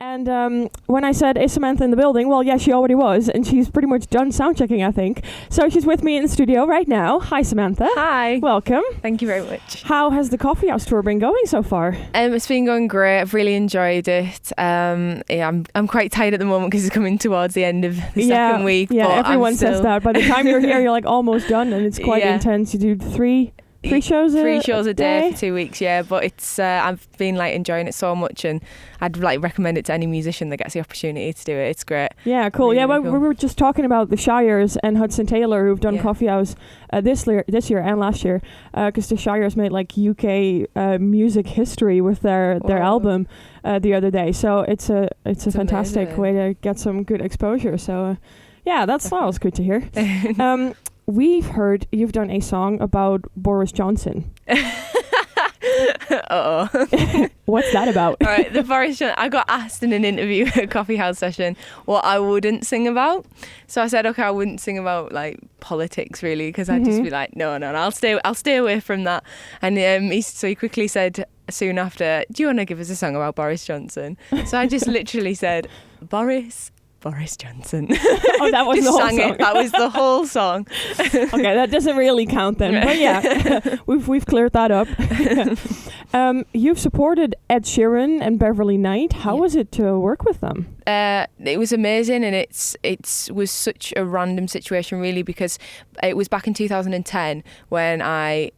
And when I said, is Samantha in the building? Well, yeah, she already was. And she's pretty much done sound checking, I think. So she's with me in the studio right now. Hi, Samantha. Hi. Welcome. Thank you very much. How has the Coffee House tour been going so far? It's been going great. I've really enjoyed it. I'm quite tired at the moment because it's coming towards the end of the second week. Yeah, but everyone says that. By the time you're here, you're like almost done. And it's quite intense. You do three shows a day for 2 weeks, yeah. But it's I've been enjoying it so much, and I'd recommend it to any musician that gets the opportunity to do it. It's great. Yeah, cool. Really, yeah, really well, cool. we were just talking about the Shires and Hudson Taylor, who've done Yeah. Coffee House this year and last year, because the Shires made UK music history with their album the other day. So it's a fantastic amazing. way to get some good exposure. So that was good to hear. We've heard you've done a song about Boris Johnson. Uh-oh. What's that about? All right, the Boris Johnson. I got asked in an interview at a coffee house session what I wouldn't sing about. So I said, okay, I wouldn't sing about politics really, because I'd just be like, no, I'll stay away from that. And he quickly said soon after, do you want to give us a song about Boris Johnson? So I just literally said, Boris Johnson. Oh, that was just the whole sang song. It. That was the whole song. Okay, that doesn't really count then. But yeah, we've cleared that up. You've supported Ed Sheeran and Beverly Knight. How was it to work with them? It was amazing, and it was such a random situation really, because it was back in 2010 when I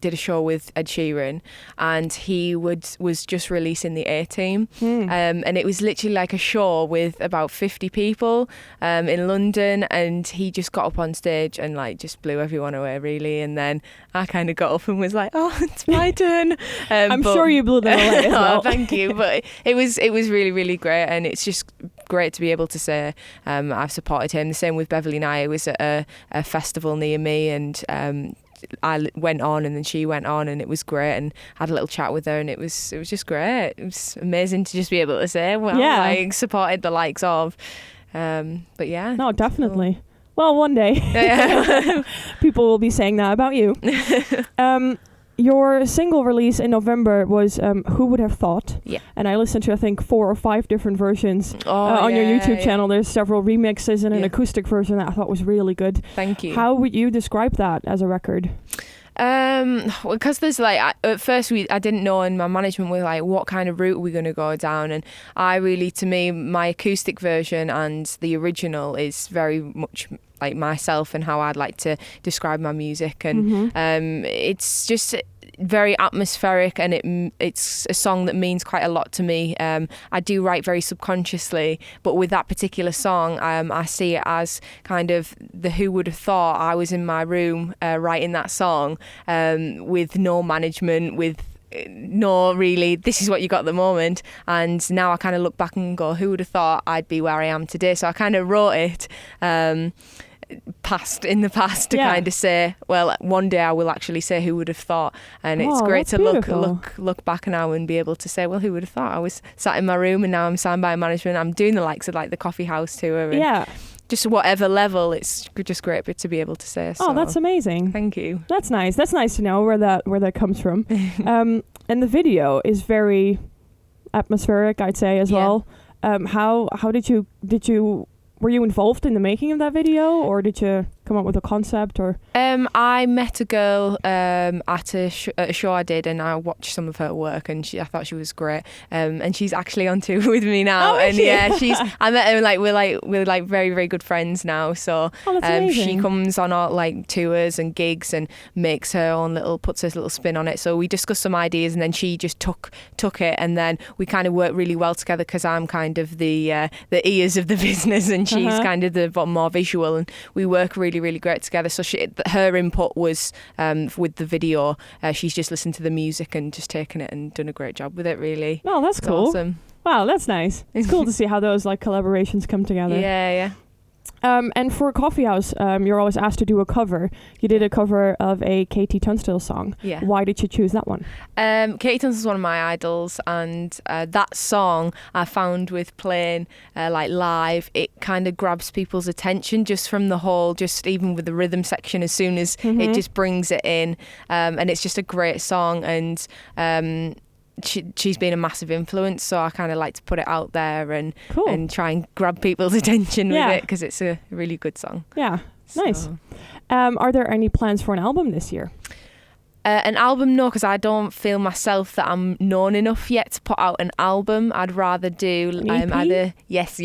did a show with Ed Sheeran, and he was just releasing the A-Team, and it was literally like a show with about 50 people in London, and he just got up on stage and just blew everyone away really. And then I kind of got up and was like, oh, it's my turn. I'm sure you blew them away as well. Oh, thank you. But it was really, really great, and it's just great to be able to say I've supported him. The same with Beverly Knight. It was at a festival near me, and I went on, and then she went on, and it was great, and had a little chat with her, and it was just great. It was amazing to just be able to say, supported the likes of. But yeah. No, definitely. Well, one day people will be saying that about you. Your single release in November was Who Would Have Thought? Yeah. And I listened to, I think, 4 or 5 different versions on your YouTube channel. There's several remixes and an acoustic version that I thought was really good. Thank you. How would you describe that as a record? Because there's at first I didn't know, and my management were like, what kind of route are we going to go down? And to me, my acoustic version and the original is very much like myself and how I'd like to describe my music, and it's just very atmospheric, and it's a song that means quite a lot to me. I do write very subconsciously, but with that particular song, I see it as kind of the who would have thought I was in my room writing that song, with no management, with no really, this is what you got at the moment. And now I kind of look back and go, who would have thought I'd be where I am today? So I kind of wrote it in the past to kind of say, well, one day I will actually say who would have thought. And it's great to look back now and be able to say, well, who would have thought I was sat in my room, and now I'm signed by management. I'm doing the likes of the Coffee House tour, and just whatever level, it's just great to be able to say. So. Oh, that's amazing. Thank you. That's nice. That's nice to know where that comes from. And the video is very atmospheric, I'd say, as well. How did you were you involved in the making of that video, or did you come up with a concept? Or I met a girl at a show I did, and I watched some of her work, and I thought she was great. And she's actually on tour with me now. Oh, and she? I met her, we're very, very good friends now. So she comes on all tours and gigs and makes her own puts her little spin on it. So we discussed some ideas, and then she just took it, and then we kind of worked really well together, because I'm kind of the ears of the business, and she's kind of the more visual, and we work really, really great together. So her input was with the video. She's just listened to the music and just taken it and done a great job with it, really. Oh, that's cool. Awesome. Wow, that's nice. It's cool to see how those collaborations come together. Yeah. And for Coffee House, you're always asked to do a cover. You did a cover of a Katie Tunstall song. Yeah. Why did you choose that one? Katie Tunstall's one of my idols, and that song I found with playing live, it kind of grabs people's attention just from the whole, just even with the rhythm section, as soon as it just brings it in, and it's just a great song. And she's been a massive influence, so I kind of like to put it out there and Cool. and try and grab people's attention Yeah. with it, because it's a really good song. Yeah, nice. So, Are there any plans for an album this year? an album, no, because I don't feel myself that I'm known enough yet to put out an album. I'd rather do An EP? either yes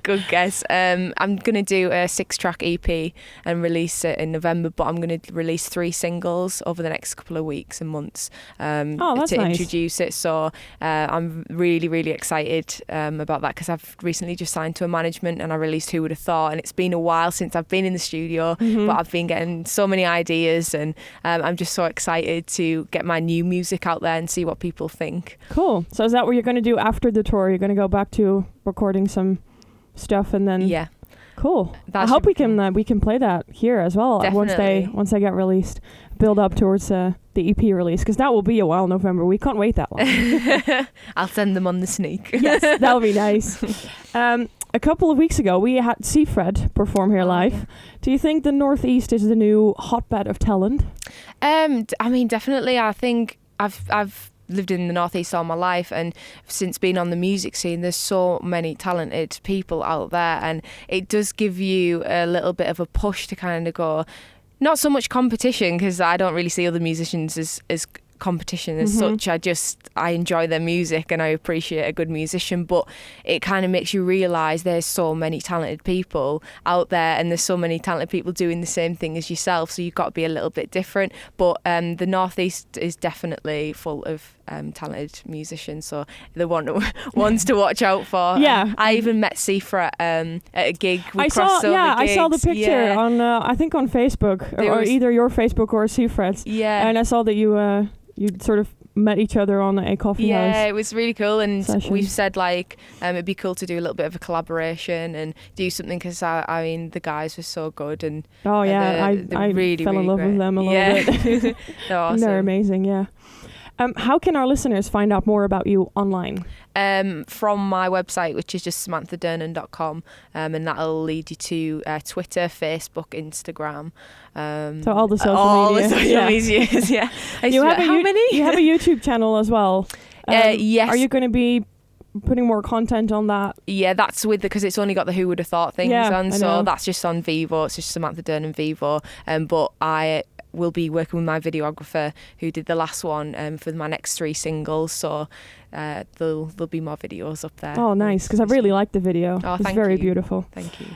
good guess. I'm gonna do a 6-track EP and release it in November, but I'm gonna release 3 singles over the next couple of weeks and months That's to nice. introduce it. So I'm really excited about that, because I've recently just signed to a management and I released Who Would Have Thought, and it's been a while since I've been in the studio, Mhm. but I've been getting so many ideas, and I'm just so excited to get my new music out there and see what people think. Cool. So is that what you're going to do after the tour? You're going to go back to recording some stuff and then... Yeah. Cool. That I should hope be we can play that here as well Definitely. once they get released. Build up towards the EP release, because that will be a while, November. We can't wait that long. I'll send them on the sneak. Yes, that'll be nice. A couple of weeks ago, we had Seafred perform here live. Yeah. Do you think the Northeast is the new hotbed of talent? I mean, definitely. I think I've lived in the Northeast all my life, and since being on the music scene, there's so many talented people out there, and it does give you a little bit of a push to kind of go, not so much competition, because I don't really see other musicians as competition as such. I enjoy their music and I appreciate a good musician, but it kind of makes you realise there's so many talented people out there, and there's so many talented people doing the same thing as yourself, so you've got to be a little bit different. But the Northeast is definitely full of talented musicians, so the ones to watch out for. Yeah. I even met Seafra at a gig. We I crossed over I saw the gigs. picture Yeah. on I think on Facebook, There or was- either your Facebook or Seafred's. Yeah. And I saw that you sort of met each other on a coffee Yeah, house. it was really cool, and session. we've said like it'd be cool to do a little bit of a collaboration and do something, because I mean the guys were so good, and Oh yeah, they're I really, fell in really love great. with them a little Yeah. bit. They're awesome. They're amazing, yeah. How can our listeners find out more about you online? From my website, which is just samanthadurnan.com, and that'll lead you to Twitter, Facebook, Instagram. So all the social all media. the social Yeah. medias, yeah. You have How many? You have a YouTube channel as well. Yes. Are you going to be putting more content on that? Yeah, that's because it's only got the Who Would Have Thought things Yeah, on, I so know. that's just on Vivo. It's just Samantha Durnan Vivo. But I will be working with my videographer who did the last one for my next 3 singles. So there'll be more videos up there. Oh, nice, because I really liked the video. Oh, It's thank very you. beautiful. Thank you.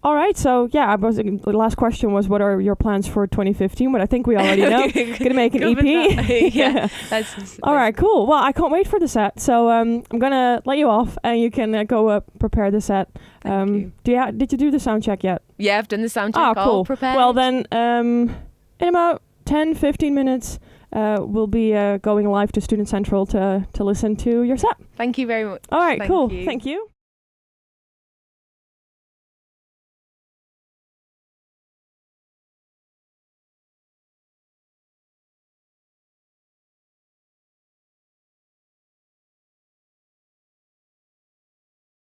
All right, so yeah, the last question was, what are your plans for 2015? But I think we already know. Gonna make an Covered EP. that. Yeah. That's All right, cool. Well, I can't wait for the set. So I'm gonna let you off, and you can go prepare the set. Thank you. Did you do the sound check yet? Yeah, I've done the sound Oh, check. All cool. prepared. Well, then, in about 10-15 minutes, we'll be going live to Student Central to listen to your set. Thank you very much. All right, Thank cool. you. Thank you.